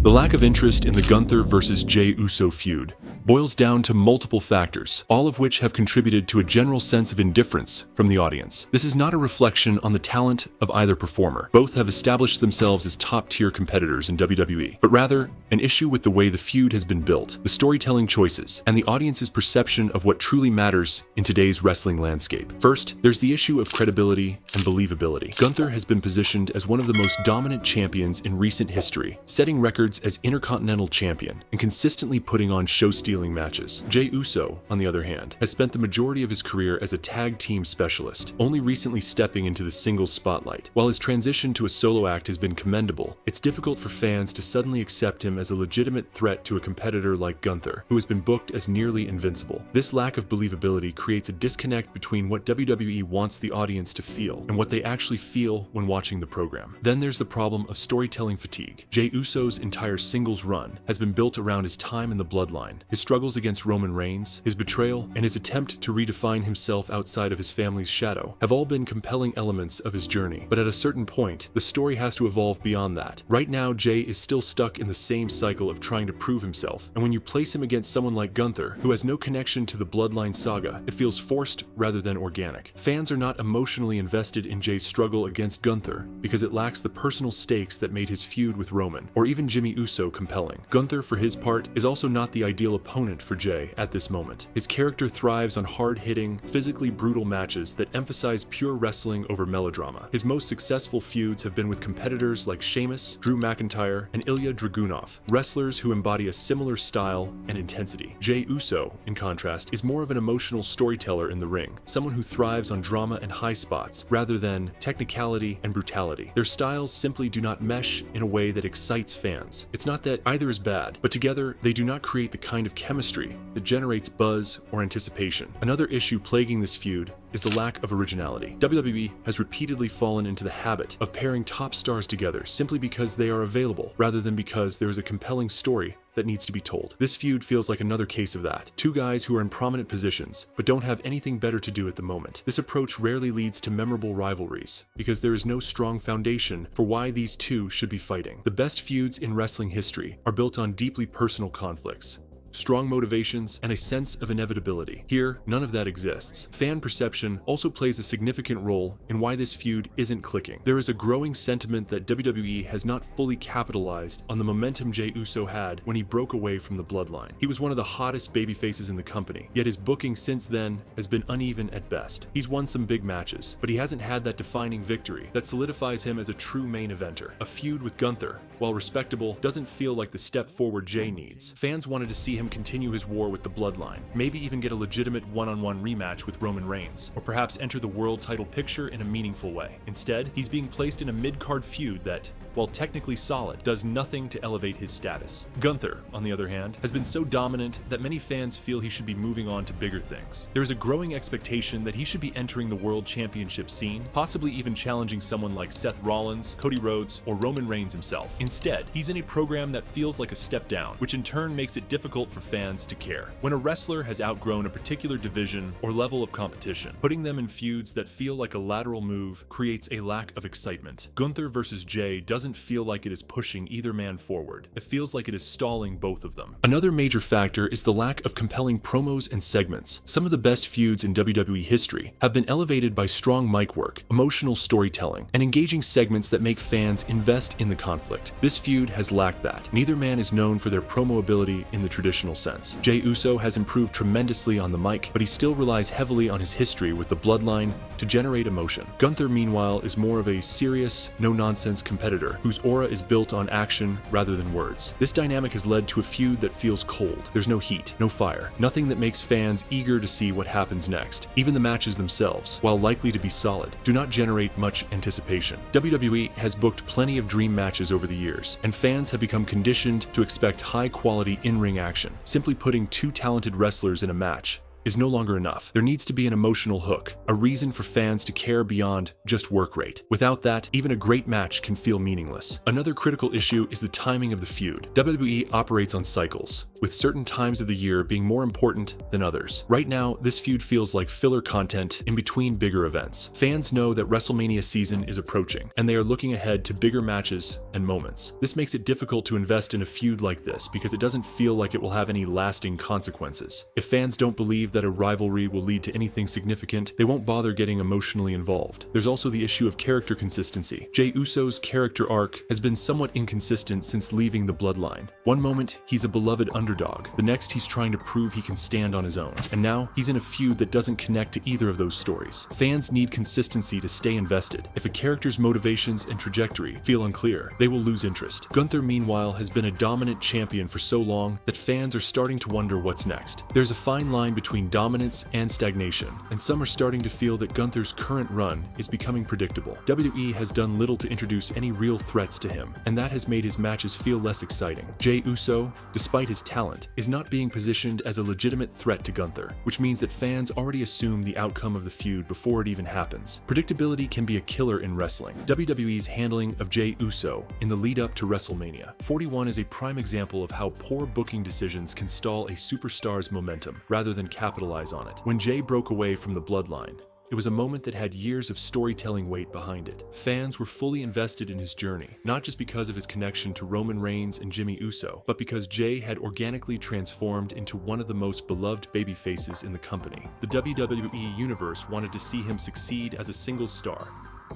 The lack of interest in the Gunther versus Jey Uso feud boils down to multiple factors, all of which have contributed to a general sense of indifference from the audience. This is not a reflection on the talent of either performer. Both have established themselves as top-tier competitors in WWE, but rather an issue with the way the feud has been built, the storytelling choices, and the audience's perception of what truly matters in today's wrestling landscape. First, there's the issue of credibility and believability. Gunther has been positioned as one of the most dominant champions in recent history, setting records as Intercontinental Champion and consistently putting on show-stealing matches. Jey Uso, on the other hand, has spent the majority of his career as a tag team specialist, only recently stepping into the singles spotlight. While his transition to a solo act has been commendable, it's difficult for fans to suddenly accept him as a legitimate threat to a competitor like Gunther, who has been booked as nearly invincible. This lack of believability creates a disconnect between what WWE wants the audience to feel and what they actually feel when watching the program. Then there's the problem of storytelling fatigue. Jey Uso's entire singles run has been built around his time in the bloodline, his struggles against Roman Reigns, his betrayal, and his attempt to redefine himself outside of his family's shadow have all been compelling elements of his journey. But at a certain point, the story has to evolve beyond that. Right now, Jey is still stuck in the same cycle of trying to prove himself, and when you place him against someone like Gunther, who has no connection to the bloodline saga, it feels forced rather than organic. Fans are not emotionally invested in Jey's struggle against Gunther because it lacks the personal stakes that made his feud with Roman, or even Jimmy Uso, compelling. Gunther, for his part, is also not the ideal opponent for Jey at this moment. His character thrives on hard-hitting, physically brutal matches that emphasize pure wrestling over melodrama. His most successful feuds have been with competitors like Sheamus, Drew McIntyre, and Ilya Dragunov, wrestlers who embody a similar style and intensity. Jey Uso, in contrast, is more of an emotional storyteller in the ring, someone who thrives on drama and high spots rather than technicality and brutality. Their styles simply do not mesh in a way that excites fans. It's not that either is bad, but together they do not create the kind of chemistry that generates buzz or anticipation. Another issue plaguing this feud is the lack of originality. WWE has repeatedly fallen into the habit of pairing top stars together simply because they are available, rather than because there is a compelling story that needs to be told. This feud feels like another case of that. Two guys who are in prominent positions, but don't have anything better to do at the moment. This approach rarely leads to memorable rivalries, because there is no strong foundation for why these two should be fighting. The best feuds in wrestling history are built on deeply personal conflicts, strong motivations, and a sense of inevitability. Here, none of that exists. Fan perception also plays a significant role in why this feud isn't clicking. There is a growing sentiment that WWE has not fully capitalized on the momentum Jey Uso had when he broke away from the bloodline. He was one of the hottest babyfaces in the company, yet his booking since then has been uneven at best. He's won some big matches, but he hasn't had that defining victory that solidifies him as a true main eventer. A feud with Gunther, while respectable, doesn't feel like the step forward Jey needs. Fans wanted to see him continue his war with the bloodline, maybe even get a legitimate one-on-one rematch with Roman Reigns, or perhaps enter the world title picture in a meaningful way. Instead, he's being placed in a mid-card feud that, while technically solid, does nothing to elevate his status. Gunther, on the other hand, has been so dominant that many fans feel he should be moving on to bigger things. There is a growing expectation that he should be entering the World Championship scene, possibly even challenging someone like Seth Rollins, Cody Rhodes, or Roman Reigns himself. Instead, he's in a program that feels like a step down, which in turn makes it difficult for fans to care. When a wrestler has outgrown a particular division or level of competition, putting them in feuds that feel like a lateral move creates a lack of excitement. Gunther versus Jey doesn't feel like it is pushing either man forward. It feels like it is stalling both of them. Another major factor is the lack of compelling promos and segments. Some of the best feuds in WWE history have been elevated by strong mic work, emotional storytelling, and engaging segments that make fans invest in the conflict. This feud has lacked that. Neither man is known for their promo ability in the traditional sense. Jey Uso has improved tremendously on the mic, but he still relies heavily on his history with the bloodline to generate emotion. Gunther, meanwhile, is more of a serious, no-nonsense competitor whose aura is built on action rather than words. This dynamic has led to a feud that feels cold. There's no heat, no fire, nothing that makes fans eager to see what happens next. Even the matches themselves, while likely to be solid, do not generate much anticipation. WWE has booked plenty of dream matches over the years, and fans have become conditioned to expect high-quality in-ring action. Simply putting two talented wrestlers in a match is no longer enough. There needs to be an emotional hook, a reason for fans to care beyond just work rate. Without that, even a great match can feel meaningless. Another critical issue is the timing of the feud. WWE operates on cycles, with certain times of the year being more important than others. Right now, this feud feels like filler content in between bigger events. Fans know that WrestleMania season is approaching, and they are looking ahead to bigger matches and moments. This makes it difficult to invest in a feud like this because it doesn't feel like it will have any lasting consequences. If fans don't believe that a rivalry will lead to anything significant, they won't bother getting emotionally involved. There's also the issue of character consistency. Jey Uso's character arc has been somewhat inconsistent since leaving the bloodline. One moment, he's a beloved underdog. The next, he's trying to prove he can stand on his own. And now, he's in a feud that doesn't connect to either of those stories. Fans need consistency to stay invested. If a character's motivations and trajectory feel unclear, they will lose interest. Gunther, meanwhile, has been a dominant champion for so long that fans are starting to wonder what's next. There's a fine line between dominance and stagnation, and some are starting to feel that Gunther's current run is becoming predictable. WWE has done little to introduce any real threats to him, and that has made his matches feel less exciting. Jey Uso, despite his talent, is not being positioned as a legitimate threat to Gunther, which means that fans already assume the outcome of the feud before it even happens. Predictability can be a killer in wrestling. WWE's handling of Jey Uso in the lead up to WrestleMania 41 is a prime example of how poor booking decisions can stall a superstar's momentum rather than capitalize on it. When Jey broke away from the bloodline, it was a moment that had years of storytelling weight behind it. Fans were fully invested in his journey, not just because of his connection to Roman Reigns and Jimmy Uso, but because Jey had organically transformed into one of the most beloved babyfaces in the company. The WWE Universe wanted to see him succeed as a single star,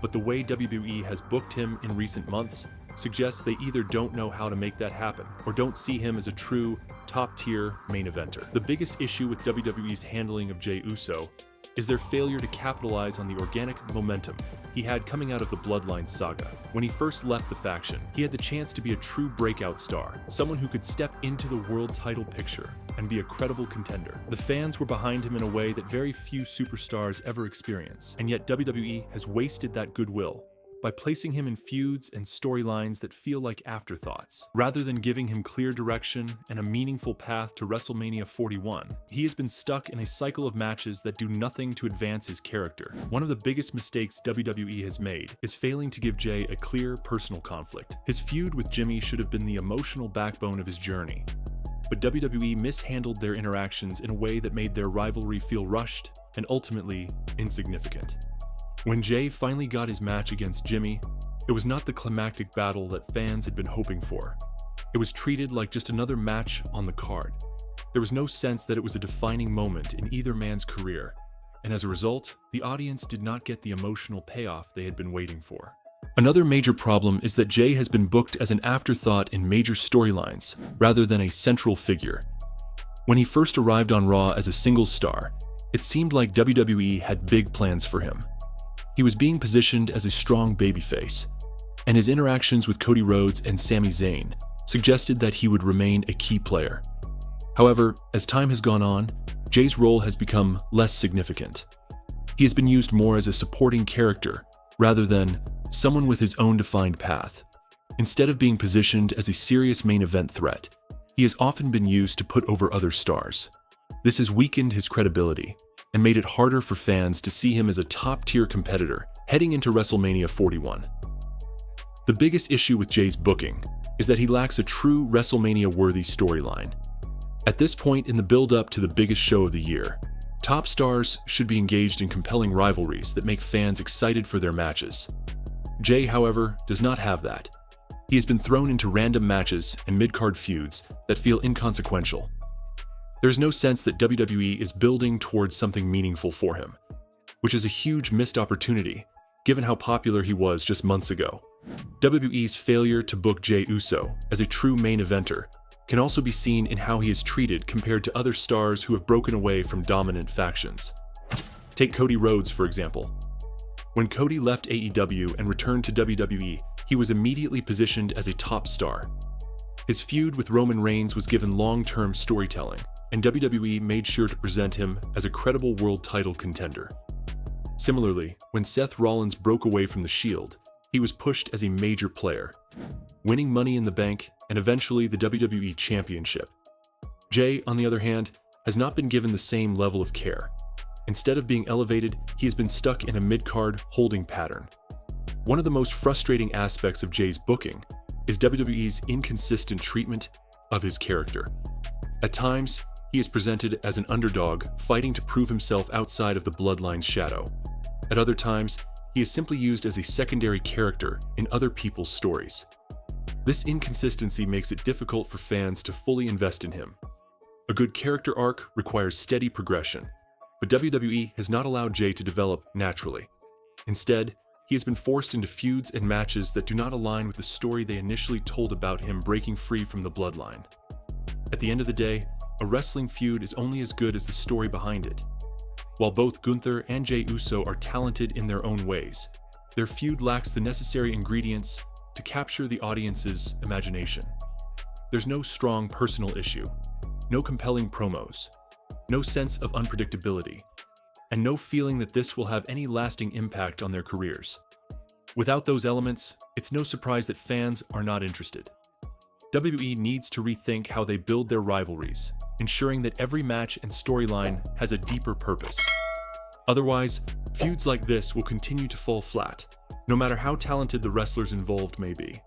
but the way WWE has booked him in recent months suggests they either don't know how to make that happen or don't see him as a true top-tier main eventer. The biggest issue with WWE's handling of Jey Uso is their failure to capitalize on the organic momentum he had coming out of the Bloodline saga. When he first left the faction, he had the chance to be a true breakout star, someone who could step into the world title picture and be a credible contender. The fans were behind him in a way that very few superstars ever experience, and yet WWE has wasted that goodwill by placing him in feuds and storylines that feel like afterthoughts. Rather than giving him clear direction and a meaningful path to WrestleMania 41, he has been stuck in a cycle of matches that do nothing to advance his character. One of the biggest mistakes WWE has made is failing to give Jey a clear personal conflict. His feud with Jimmy should have been the emotional backbone of his journey, but WWE mishandled their interactions in a way that made their rivalry feel rushed and ultimately insignificant. When Jey finally got his match against Jimmy, it was not the climactic battle that fans had been hoping for. It was treated like just another match on the card. There was no sense that it was a defining moment in either man's career, and as a result, the audience did not get the emotional payoff they had been waiting for. Another major problem is that Jey has been booked as an afterthought in major storylines, rather than a central figure. When he first arrived on Raw as a singles star, it seemed like WWE had big plans for him. He was being positioned as a strong babyface, and his interactions with Cody Rhodes and Sami Zayn suggested that he would remain a key player. However, as time has gone on, Jey's role has become less significant. He has been used more as a supporting character rather than someone with his own defined path. Instead of being positioned as a serious main event threat, he has often been used to put over other stars. This has weakened his credibility and made it harder for fans to see him as a top-tier competitor heading into WrestleMania 41. The biggest issue with Jey's booking is that he lacks a true WrestleMania-worthy storyline. At this point in the build-up to the biggest show of the year, top stars should be engaged in compelling rivalries that make fans excited for their matches. Jey, however, does not have that. He has been thrown into random matches and mid-card feuds that feel inconsequential. There's no sense that WWE is building towards something meaningful for him, which is a huge missed opportunity, given how popular he was just months ago. WWE's failure to book Jey Uso as a true main eventer can also be seen in how he is treated compared to other stars who have broken away from dominant factions. Take Cody Rhodes, for example. When Cody left AEW and returned to WWE, he was immediately positioned as a top star. His feud with Roman Reigns was given long-term storytelling, and WWE made sure to present him as a credible world title contender. Similarly, when Seth Rollins broke away from the Shield, he was pushed as a major player, winning Money in the Bank and eventually the WWE Championship. Jey, on the other hand, has not been given the same level of care. Instead of being elevated, he has been stuck in a mid-card holding pattern. One of the most frustrating aspects of Jey's booking is WWE's inconsistent treatment of his character. At times, he is presented as an underdog fighting to prove himself outside of the bloodline's shadow. At other times, he is simply used as a secondary character in other people's stories. This inconsistency makes it difficult for fans to fully invest in him. A good character arc requires steady progression, but WWE has not allowed Jey to develop naturally. Instead, he has been forced into feuds and matches that do not align with the story they initially told about him breaking free from the bloodline. At the end of the day, a wrestling feud is only as good as the story behind it. While both Gunther and Jey Uso are talented in their own ways, their feud lacks the necessary ingredients to capture the audience's imagination. There's no strong personal issue, no compelling promos, no sense of unpredictability, and no feeling that this will have any lasting impact on their careers. Without those elements, it's no surprise that fans are not interested. WWE needs to rethink how they build their rivalries, ensuring that every match and storyline has a deeper purpose. Otherwise, feuds like this will continue to fall flat, no matter how talented the wrestlers involved may be.